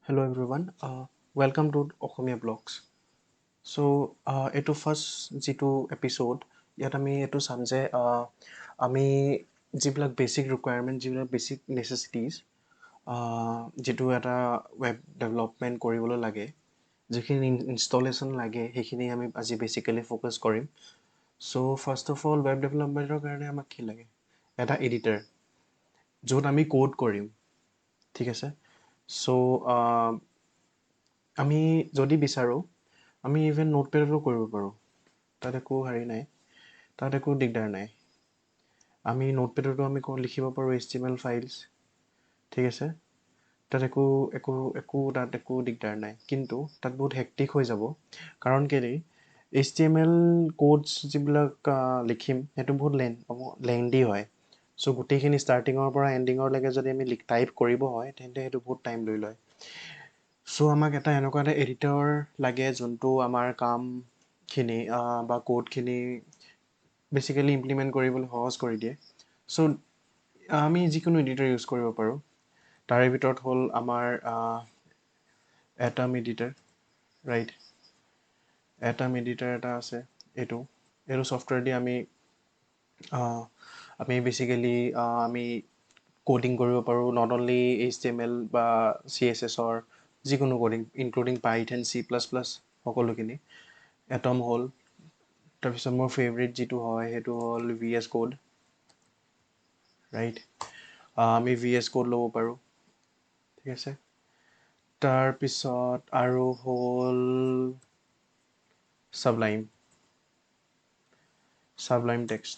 Hello everyone. Welcome to Okhomia Blogs. এইটো first যিটো episode ইয়াত আমি এইটো চাম যে আমি যিবিলাক বেছিক ৰিকুৱাৰমেণ্ট যিবিলাক বেছিক নেচেচিটিজ যিটো এটা ৱেব ডেভেলপমেণ্ট কৰিবলৈ লাগে যিখিনি ইনষ্টলেশ্যন লাগে সেইখিনি আমি আজি বেচিকেলি ফ'কাছ কৰিম। ফাৰ্ষ্ট অফ অল ৱেব ডেভেলপমেণ্টৰ কাৰণে আমাক কি লাগে? এটা এডিটাৰ য'ত আমি কোড কৰিম, ঠিক আছে। আমি যদি বিচাৰোঁ আমি ইভেন নোটপেডতো কৰিব পাৰোঁ, তাত একো হেৰি নাই, তাত একো দিগদাৰ নাই। আমি নোটপেডতো আমি লিখিব পাৰোঁ HTML ফাইলছ, ঠিক আছে। তাত একো একো একো তাত একো দিগদাৰ নাই, কিন্তু তাত বহুত হেক্টিক হৈ যাব। কাৰণ কেলেই HTML কোডছ যিবিলাক লিখিম সেইটো বহুত লেংদি হয়। গোটেইখিনি ষ্টাৰ্টিঙৰ পৰা এণ্ডিঙৰলৈকে যদি আমি টাইপ কৰিব হয় তেন্তে সেইটো বহুত টাইম লৈ লয়। আমাক এটা এনেকুৱা এটা এডিটৰ লাগে যোনটো আমাৰ কামখিনি বা কোডখিনি বেচিকেলি ইমপ্লিমেণ্ট কৰিবলৈ সহজ কৰি দিয়ে। আমি যিকোনো এডিটৰ ইউজ কৰিব পাৰোঁ। তাৰে ভিতৰত হ'ল আমাৰ atom editor, right. Atom editor এটা আছে। এইটো ছফ্টৱেৰ দি আমি বেচিকেলি আমি কোডিং কৰিব পাৰোঁ, নট অনলি HTML বা CSSৰ যিকোনো কোডিং ইনক্লুডিং পাইথন C++ সকলোখিনি। এটম হ'ল। তাৰপিছত মোৰ ফেভৰেট যিটো হয় সেইটো হ'ল VS Code, ৰাইট। আমি VS Code ল'ব পাৰোঁ, ঠিক আছে। তাৰপিছত আৰু হ'ল Sublime Text।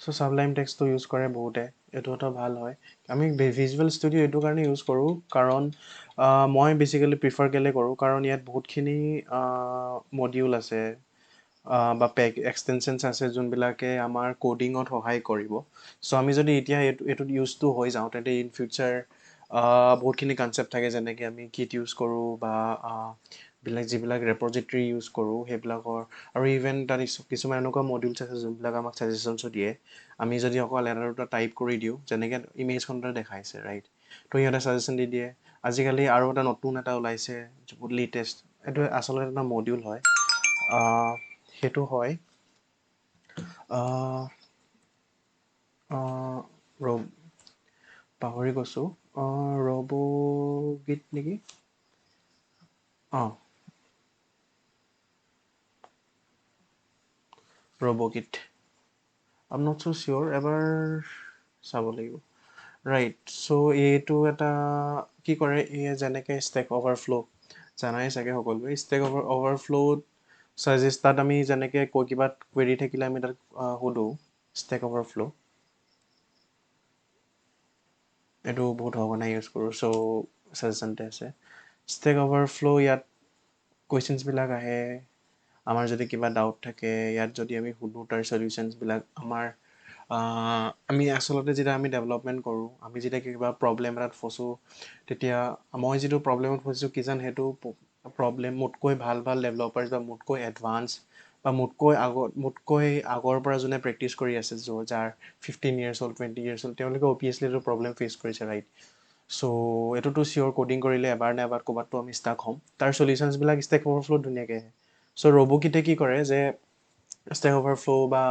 Sublime Textটো ইউজ কৰে বহুতে, এইটো এটা ভাল হয়। আমি ভিজুৱেল ষ্টুডিঅ' এইটো কাৰণে ইউজ কৰোঁ কাৰণ মই বেচিকেলি প্ৰিফাৰ কেলৈ কৰোঁ কাৰণ ইয়াত বহুতখিনি মডিউল আছে বা এক্সটেনশ্যনছ আছে যোনবিলাকে আমাৰ কোডিঙত সহায় কৰিব। আমি যদি এতিয়া এইটোত ইউজটো হৈ যাওঁ তেন্তে ইন ফিউচাৰ বহুতখিনি কনচেপ্ট থাকে, যেনেকৈ আমি কিট ইউজ কৰোঁ বা যিবিলাক ৰেপজিটৰী ইউজ কৰোঁ সেইবিলাকৰ, আৰু ইভেন তাত কিছুমান এনেকুৱা মডিউলছ আছে যোনবিলাক আমাক ছাজেশ্যনছো দিয়ে। আমি যদি অকল এটা দুটা টাইপ কৰি দিওঁ, যেনেকৈ ইমেজখনতে দেখাইছে, ৰাইট। সিহঁতে ছাজেশ্যন দি দিয়ে। আজিকালি আৰু এটা নতুন এটা ওলাইছে বহুত লেটেষ্ট, এইটো আচলতে এটা মডিউল হয়। সেইটো হয় পাহৰি গৈছোঁ, ৰবগিট নেকি? ৰবগিট, আই এম নট ছ' চিয়'ৰ, এবাৰ চাব লাগিব, ৰাইট। এইটো এটা কি কৰে, যেনেকৈ ষ্টেক অভাৰফ্ল' জানাই চাগে সকলোৱে। ষ্টেক অভাৰফ্ল'ত তাত আমি যেনেকৈ কিবা কুৱেৰি থাকিলে আমি তাত সোধোঁ ষ্টেক অভাৰফ্ল', এইটো বহুত সঘনাই ইউজ কৰোঁ। ছাজেশ্যনতে আছে ষ্টেক অভাৰফ্ল'। ইয়াত কুৱেশ্যনছবিলাক আহে, আমাৰ যদি কিবা ডাউট থাকে ইয়াত যদি আমি সোধোঁ তাৰ চলিউশ্যনছবিলাক আমি আচলতে যেতিয়া আমি ডেভেলপমেণ্ট কৰোঁ, আমি যেতিয়া কিবা প্ৰব্লেম এটাত ফচোঁ, তেতিয়া মই যিটো প্ৰব্লেমত ফচিছোঁ কিজান সেইটো প্ৰব্লেম মোতকৈ ভাল ডেভেলপাৰ বা মোতকৈ এডভান্স বা মোতকৈ আগৰ পৰা যোনে প্ৰেক্টিচ কৰি আছে, যাৰ 15 years হ'ল 20 years হ'ল, তেওঁলোকে অভিয়াছলি এইটো প্ৰব্লেম ফেচ কৰিছে, ৰাইট। এইটোতো চিয়'ৰ কোডিং কৰিলে এবাৰ নে এবাৰ ক'ৰবাততো আমি ষ্টাক হ'ম। তাৰ চলিউশ্যনছবিলাক ষ্টেক অভাৰফ্ল'ত ধুনীয়াকৈ আহে। ৰবগিটে কি কৰে যে ষ্টেক অভাৰফ্ল' বা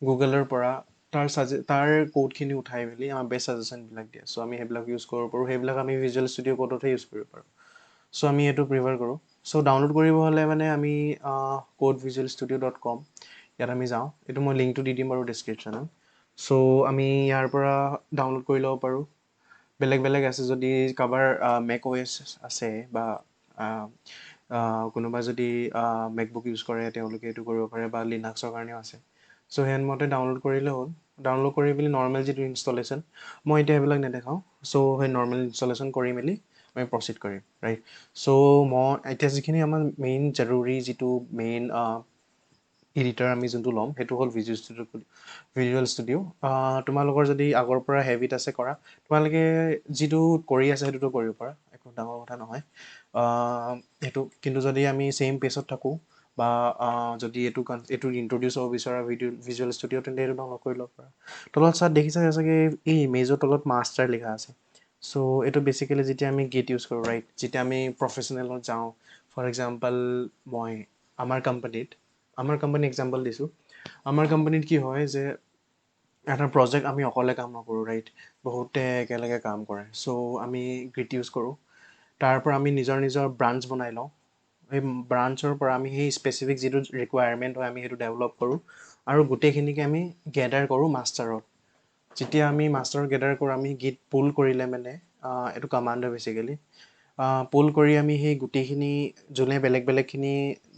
গুগলৰ পৰা তাৰ কোডখিনি উঠাই মেলি আমাৰ বেষ্ট ছাজেশ্যনবিলাক দিয়ে। আমি সেইবিলাক ইউজ কৰিব পাৰোঁ। সেইবিলাক আমি ভিজুৱেল ষ্টুডিঅ' কোডতহে ইউজ কৰিব পাৰোঁ। আমি এইটো প্ৰিফাৰ কৰোঁ। ডাউনলোড কৰিব হ'লে মানে আমি codevisualstudio.com ইয়াত আমি যাওঁ। এইটো মই লিংকটো দি দিম বাৰু ডেছক্ৰিপশ্যনত। আমি ইয়াৰ পৰা ডাউনলোড কৰি ল'ব পাৰোঁ। বেলেগ আছে, যদি কাৰোবাৰ macOS আছে বা কোনোবা যদি মেকবুক ইউজ কৰে তেওঁলোকে এইটো কৰিব পাৰে, বা লিনাক্সৰ কাৰণেও আছে। সেইমতে ডাউনলোড কৰিলে হ'ল। ডাউনলোড কৰি মেলি নৰ্মেল যিটো ইনষ্টলেশ্যন, মই এতিয়া সেইবিলাক নেদেখাওঁ। সেই নৰ্মেল ইনষ্টলেশ্যন কৰি মেলি আমি প্ৰচিড কৰিম, ৰাইট। মই এতিয়া যিখিনি আমাৰ মেইন জৰুৰী যিটো মেইন এডিটাৰ আমি যোনটো ল'ম সেইটো হ'ল ভিজুৱেল ষ্টুডিঅ'। তোমালোকৰ যদি আগৰ পৰা হেবিট আছে কৰা, তোমালোকে যিটো কৰি আছে সেইটোতো কৰিব পাৰা, একো ডাঙৰ কথা নহয় সেইটো। কিন্তু যদি আমি ছেইম পেজত থাকোঁ বা যদি এইটো ইণ্ট্ৰডিউচ হ'ব বিচৰা ভিজুৱেল ষ্টুডিঅ', তেন্তে এইটো ডাউনলোড কৰি ল'ব পাৰা। তলত দেখিছা চাগে এই ইমেজৰ তলত মাষ্টাৰ লিখা আছে। চ' এইটো বেচিকেলি যেতিয়া আমি গিট ইউজ কৰোঁ ৰাইট যেতিয়া আমি প্ৰফেচনেলত যাওঁ ফৰ এক্সাম্পল মই আমাৰ কোম্পানী এক্সাম্পল দিছোঁ আমাৰ কোম্পানীত কি হয় যে এটা প্ৰজেক্ট আমি অকলে কাম নকৰোঁ ৰাইট বহুতে একেলগে কাম কৰে চ' আমি গিট ইউজ কৰোঁ তাৰ পৰা আমি নিজৰ নিজৰ ব্ৰাঞ্চ বনাই লওঁ সেই ব্ৰাঞ্চৰ পৰা আমি সেই স্পেচিফিক যিটো ৰিকুৱাৰমেণ্ট হয় আমি সেইটো ডেভেলপ কৰোঁ আৰু গোটেইখিনিকে আমি গেডাৰ কৰোঁ মাষ্টাৰত যেতিয়া আমি মাষ্টাৰত গেডাৰ কৰোঁ আমি গিট পুল কৰিলে মানে এইটো কমাণ্ড হয় বেচিকেলি পুল কৰি আমি সেই গোটেইখিনি যোনে বেলেগ বেলেগখিনি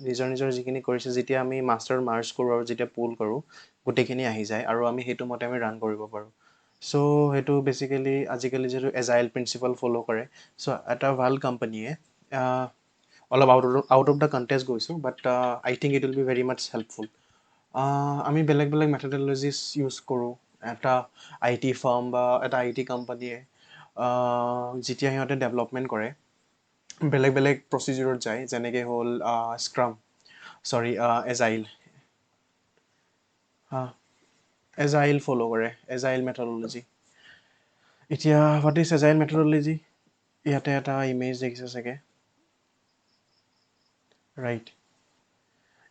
নিজৰ নিজৰ যিখিনি কৰিছে যেতিয়া আমি মাষ্টাৰ মাৰ্জ কৰোঁ আৰু যেতিয়া পুল কৰোঁ গোটেইখিনি আহি যায় আৰু আমি সেইটো মতে আমি ৰান কৰিব পাৰোঁ চ' সেইটো বেচিকেলি আজিকালি যিটো এজাইল প্ৰিন্সিপাল ফ'ল' কৰে চ' এটা ভাল কোম্পানীয়ে অলপ আউট অফ দ্য কণ্টেক্সট গৈছোঁ but I think it will be very much helpful আমি বেলেগ বেলেগ মেথডলজিছ ইউজ কৰোঁ এটা আই টি ফাৰ্ম বা এটা আই টি কোম্পানীয়ে যেতিয়া সিহঁতে ডেভেলপমেণ্ট কৰে বেলেগ বেলেগ প্ৰচিডিউৰত যায় যেনেকৈ হ'ল স্ক্ৰাম এজাইল এজাইল ফ'ল' কৰে এজাইল মেথডলজি এতিয়া হোৱাট ইজ এজাইল মেথডলজি ইয়াতে এটা ইমেজ দেখিছে চাগে ৰাইট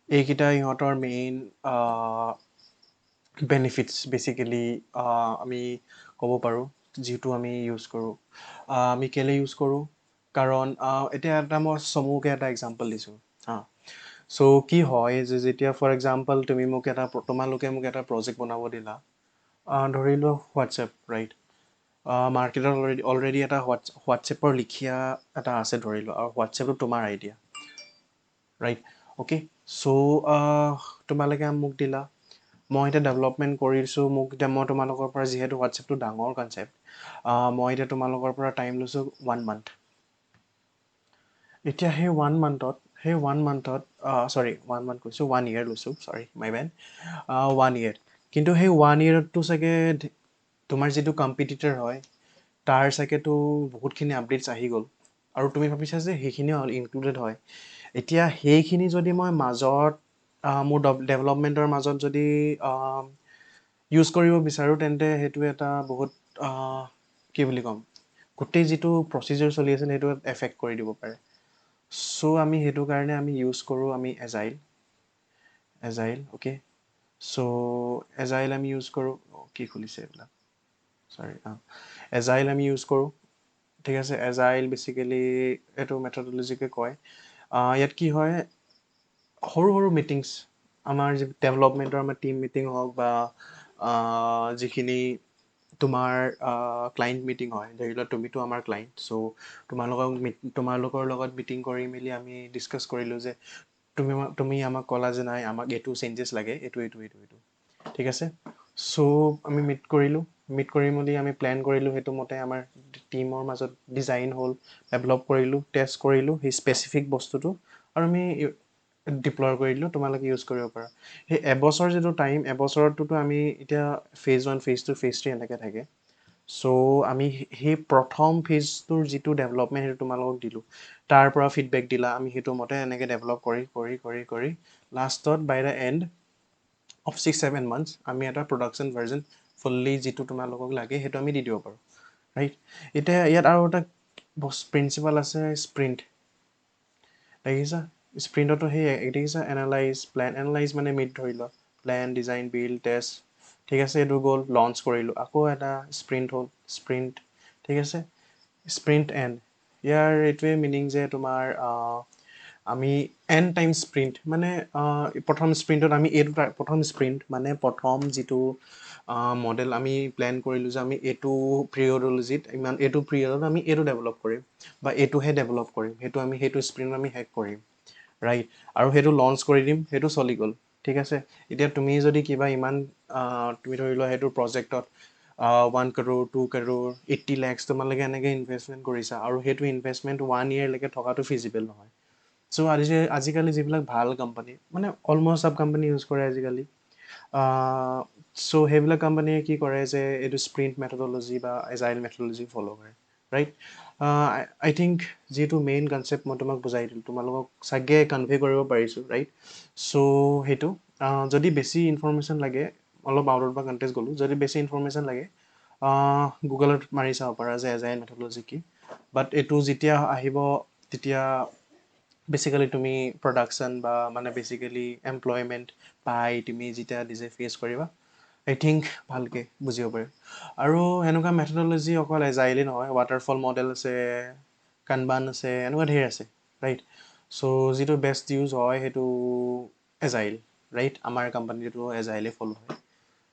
এইকেইটা ইহঁতৰ মেইন বেনিফিটছ বেচিকেলি আমি ক'ব পাৰোঁ যিটো আমি ইউজ কৰোঁ আমি কেলৈ ইউজ কৰোঁ কাৰণ এতিয়া এটা মই চমুকৈ এটা এক্সাম্পল দিছোঁ চ' কি হয় যে যেতিয়া ফৰ এক্সাম্পল তোমালোকে মোক এটা প্ৰজেক্ট বনাব দিলা ধৰি লোৱা হোৱাটছএপ ৰাইট মাৰ্কেটত অলৰেডি এটা হোৱাটছএপৰ লিখীয়া এটা আছে ধৰি লোৱা আৰু হোৱাটছএপটো তোমাৰ আইডিয়া ৰাইট অ'কে চ' তোমালোকে মোক দিলা মই এতিয়া ডেভেলপমেণ্ট কৰিছোঁ মই তোমালোকৰ পৰা যিহেতু হোৱাটছএপটো ডাঙৰ কনচেপ্ট মই এতিয়া তোমালোকৰ পৰা টাইম লৈছোঁ 1 month এতিয়া সেই 1 monthত 1 year লৈছোঁ চৰি মাই বেড 1 year কিন্তু সেই 1 yearততো চাগে তোমাৰ যিটো কম্পিটিটৰ হয় তাৰ চাগেতো বহুতখিনি আপডেটছ আহি গ'ল আৰু তুমি ভাবিছা যে সেইখিনিও ইনক্লুডেড হয় এতিয়া সেইখিনি যদি মই মাজত মোৰ ডেভেলপমেণ্টৰ মাজত যদি ইউজ কৰিব বিচাৰোঁ তেন্তে সেইটো এটা বহুত কি বুলি ক'ম গোটেই যিটো প্ৰচিডিউৰ চলি আছে সেইটো এফেক্ট কৰি দিব পাৰে চ' আমি সেইটো কাৰণে আমি ইউজ কৰোঁ আমি এজাইল অ'কে চ' এজাইল আমি ইউজ কৰোঁ কি খুলিছে এইবিলাক চৰি এজাইল আমি ইউজ কৰোঁ ঠিক আছে এজাইল বেচিকেলি এইটো মেথডলজিকে কয় ইয়াত কি হয় সৰু সৰু মিটিংছ আমাৰ যি ডেভেলপমেণ্টৰ আমাৰ টিম মিটিং হওক বা যিখিনি তোমাৰ ক্লাইণ্ট মিটিং হয় ধৰি লোৱা তুমিতো আমাৰ ক্লাইণ্ট চ' তোমালোকৰ লগত মিটিং কৰি মেলি আমি ডিছকাছ কৰিলোঁ যে তুমি আমাক ক'লা যে নাই আমাক এইটো চেঞ্জেছ লাগে এইটো ঠিক আছে চ' আমি মিট কৰি মেলি আমি প্লেন কৰিলোঁ সেইটো মতে আমাৰ টিমৰ মাজত ডিজাইন হ'ল ডেভেলপ কৰিলোঁ টেষ্ট কৰিলোঁ সেই স্পেচিফিক বস্তুটো আৰু আমি ডিপ্লয় কৰি দিলোঁ তোমালোকে ইউজ কৰিব পাৰা সেই এবছৰ যিটো টাইম এবছৰটোতো আমি এতিয়া phase 1 phase 2 phase 3 এনেকৈ থাকে চ' আমি সেই প্ৰথম ফেজটোৰ যিটো ডেভেলপমেণ্ট সেইটো তোমালোকক দিলোঁ তাৰ পৰা ফিডবেক দিলা আমি সেইটো মতে এনেকৈ ডেভেলপ কৰি লাষ্টত বাই দ্য এণ্ড অফ 6-7 months আমি এটা প্ৰডাকশ্যন ভাৰ্জন ফুল্লি যিটো তোমালোকক লাগে সেইটো আমি দি দিব পাৰোঁ ৰাইট এতিয়া ইয়াত আৰু এটা প্ৰিন্সিপাল আছে স্প্ৰিণ্ট দেখিছা স্প্ৰিণ্টতো সেই দেখিছা এনালাইজ মানে মিড ধৰি লোৱা প্লেন ডিজাইন বিল্ড টেষ্ট ঠিক আছে এইটো গ'ল লঞ্চ কৰিলোঁ আকৌ এটা স্প্ৰিণ্ট হ'ল স্প্ৰিণ্ট ঠিক আছে স্প্ৰিণ্ট এণ্ড ইয়াৰ এইটোৱে মিনিং যে তোমাৰ আমি এন টাইম স্প্ৰিণ্ট মানে প্ৰথম স্প্ৰিণ্টত আমি প্ৰথম স্প্ৰিণ্ট মানে প্ৰথম যিটো মডেল আমি প্লেন কৰিলোঁ যে আমি এইটো পিৰিয়ডলজিত এইটো পিৰিয়ডত আমি এইটো ডেভেলপ কৰিম বা এইটোহে ডেভেলপ কৰিম সেইটো স্প্ৰিণ্ট আমি শেষ কৰিম ৰাইট আৰু সেইটো লঞ্চ কৰি দিম সেইটো চলি গ'ল ঠিক আছে এতিয়া তুমি যদি কিবা ইমান তুমি ধৰি লোৱা সেইটো প্ৰজেক্টত 1 crore 2 crore 80 lakhs তোমালোকে এনেকৈ ইনভেষ্টমেণ্ট কৰিছা আৰু সেইটো ইনভেষ্টমেণ্ট 1 yearলৈকে থকাটো ফিজিবল নহয় চ' আজিকালি যিবিলাক ভাল কোম্পানী মানে অলমষ্ট চব কোম্পানী ইউজ কৰে আজিকালি চ' সেইবিলাক কোম্পানীয়ে কি কৰে যে এইটো স্প্ৰিণ্ট মেথডলজি বা এজাইল মেথডলজি ফ'ল' কৰে ৰাইট আই থিংক যিটো মেইন কনচেপ্ট মই তোমাক বুজাই দিলোঁ তোমালোকক চাগে কনভে কৰিব পাৰিছোঁ ৰাইট চ' সেইটো যদি বেছি ইনফৰমেশ্যন লাগে অলপ আউট অফ দ্য কণ্টেক্সট গ'লোঁ যদি বেছি ইনফৰমেশ্যন লাগে গুগলত মাৰি চাব পাৰা যে এজাইল মেথডলজি কি বাট এইটো যেতিয়া আহিব তেতিয়া বেচিকেলি তুমি প্ৰডাকশ্যন বা মানে বেচিকেলি এমপ্লয়মেণ্ট পাই তুমি যেতিয়া নিজে ফেচ কৰিবা আই থিংক ভালকৈ বুজিব পাৰিম আৰু এনেকুৱা মেথডলজি অকল এজাইলে নহয় ৱাটাৰফল মডেল আছে কানবান আছে এনেকুৱা ধেৰ আছে ৰাইট চ' যিটো বেষ্ট ইউজ হয় সেইটো এজাইল ৰাইট আমাৰ কোম্পানীটো এজাইলে ফ'ল' হয়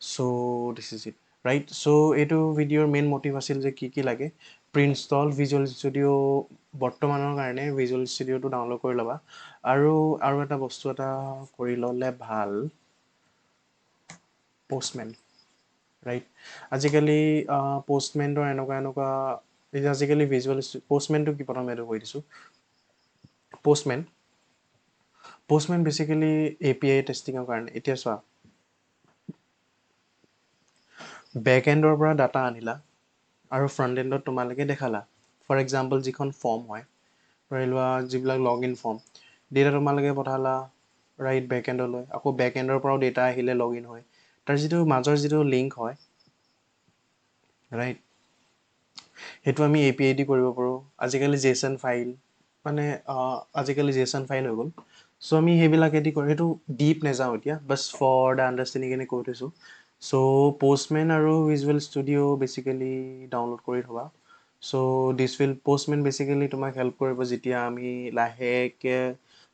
so' this is it right so' এইটো ভিডিঅ'ৰ মেইন মটিভ আছিল যে কি লাগে প্ৰিইনষ্টল ভিজুৱেল ষ্টুডিঅ' বৰ্তমানৰ কাৰণে ভিজুৱেল ষ্টুডিঅ'টো ডাউনলোড কৰি ল'বা আৰু এটা বস্তু এটা কৰি ল'লে ভাল postman right আজিকালি postmanৰ এনেকুৱা আজিকালি ভিজুৱেল postmanটো কি প্ৰথমে এইটো কৈ দিছোঁ postman বেচিকেলি API টেষ্টিঙৰ কাৰণে এতিয়া চোৱা বেক এণ্ডৰ পৰা ডাটা আনিলা আৰু ফ্ৰণ্ট এণ্ডত তোমালোকে দেখালা ফৰ এক্সাম্পল যিখন ফৰ্ম হয় ধৰি লোৱা যিবিলাক লগ ইন ফৰ্ম ডেটা তোমালোকে পঠালা ৰাইট বেক এণ্ডলৈ আকৌ বেক এণ্ডৰ পৰাও ডেটা আহিলে লগ ইন হয় তাৰ যিটো মাজৰ যিটো লিংক হয় ৰাইট সেইটো আমি API দি কৰিব পাৰোঁ আজিকালি জেচন ফাইল মানে আজিকালি জেচন ফাইল হৈ গ'ল চ' আমি সেইবিলাকেদি কৰোঁ সেইটো ডিপ নাযাওঁ এতিয়া বাছ ফৰ দ্য আণ্ডাৰষ্টেণ্ডিং কেনে কৈ থৈছোঁ চ' postman আৰু ভিজুৱেল ষ্টুডিঅ' বেচিকেলি ডাউনলোড কৰি থ'বা চ' postman বেচিকেলি তোমাক হেল্প কৰিব যেতিয়া আমি লাহেকৈ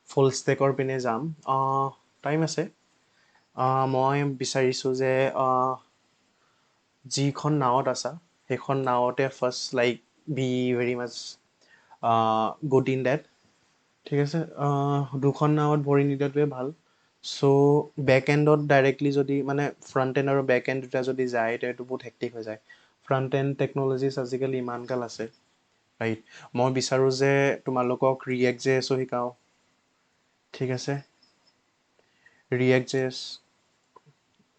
ফুল ষ্টেকৰ পিনে যাম টাইম আছে মই বিচাৰিছোঁ যে যিখন নাৱত আছা সেইখন নাৱতে first like be very much good in date ঠিক আছে দুখন নাৱত ভৰি নিদিয়াটোৱে ভাল চ' বেক এণ্ডত ডাইৰেক্টলি যদি মানে ফ্ৰণ্ট এণ্ড আৰু বেক এণ্ড দুটা যদি যায় সেইটো বহুত হেক্টিক হৈ যায় ফ্ৰণ্ট এণ্ড টেকন'লজিছ আজিকালি ইমানগাল আছে ৰাইট মই বিচাৰোঁ যে তোমালোকক ৰিয়েক্ট জেএছো শিকাওঁ ঠিক আছে ৰিয়েক্ট জেএছ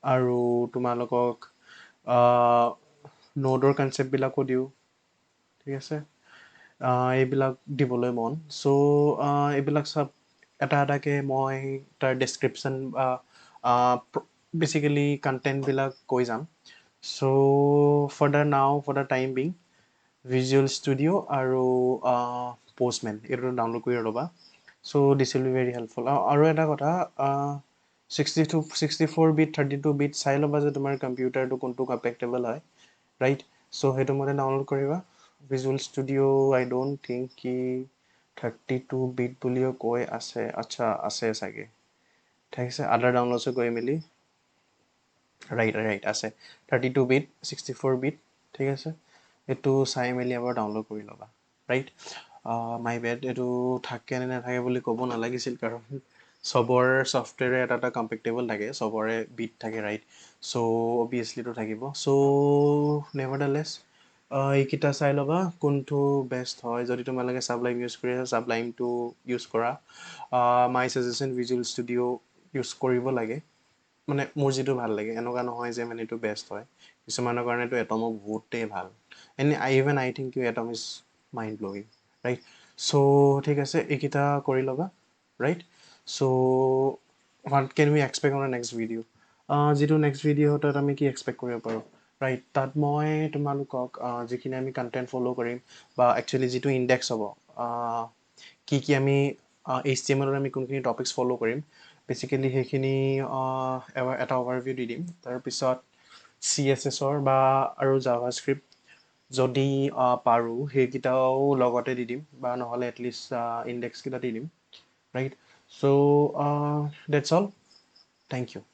আৰু তোমালোকক নোডৰ কনচেপ্টবিলাকো দিওঁ ঠিক আছে এইবিলাক দিবলৈ মন চ' এইবিলাক চব এটা এটাকৈ মই তাৰ ডেছক্ৰিপশ্যন বেচিকেলি কণ্টেণ্টবিলাক কৈ যাম so' for the time being visual studio' আৰু postman এইটো ডাউনলোড কৰি ল'বা so' this will be very helpful আৰু এটা কথা 64 বিট 32 বিট চাই ল'বা যে তোমাৰ কম্পিউটাৰটো কোনটো কম্পেক্টেবল হয় ৰাইট চ' সেইটো মতে ডাউনলোড কৰিবা visual studio' I don't think কি 32 বিট বুলিও কৈ আছে আচ্ছা আছে চাগে ঠিক আছে আদাৰ ডাউনলোডছো কৰি মেলি ৰাইট আছে 32 বিট 64 বিট ঠিক আছে এইটো চাই মেলি এবাৰ ডাউনলোড কৰি ল'বা ৰাইট মাই বেড এইটো থাকে নে নাথাকে বুলি ক'ব নালাগিছিল কাৰণ চবৰ ছফ্টৱেৰে এটা কম্পেক্টেবল থাকে চবৰে বিট থাকে ৰাইট চ' অভিয়াছলিটো থাকিব চ' নেভাৰডালেছ এইকেইটা চাই ল'বা কোনটো বেষ্ট হয় যদি তোমালোকে চাবলাইম ইউজ কৰি আছা চাবলাইমটো ইউজ কৰা মাই ছাজেশ্যন ভিজুৱেল ষ্টুডিঅ' ইউজ কৰিব লাগে মানে মোৰ যিটো ভাল লাগে এনেকুৱা নহয় যে মানে এইটো বেষ্ট হয় কিছুমানৰ কাৰণেতো এটমো বহুতেই ভাল even I think you atom is mind blowing right so' ঠিক আছে এইকেইটা কৰি ল'বা right so' what can we expect on next video' যিটো নেক্সট ভিডিঅ'টোত আমি কি এক্সপেক্ট কৰিব পাৰোঁ ৰাইট তাত মই তোমালোকক যিখিনি আমি কণ্টেণ্ট ফ'ল' কৰিম বা একচুৱেলি যিটো ইণ্ডেক্স হ'ব কি আমি HTML আমি কোনখিনি টপিকছ ফ'ল' কৰিম বেচিকেলি সেইখিনি এটা অভাৰভিউ দি দিম তাৰপিছত CSSৰ বা আৰু জাভাস্ক্ৰিপ্ট যদি পাৰোঁ সেইকেইটাও লগতে দি দিম বা নহ'লে এটলিষ্ট ইণ্ডেক্সকেইটা দি দিম ৰাইট চ' ডেটছ অল থেংক ইউ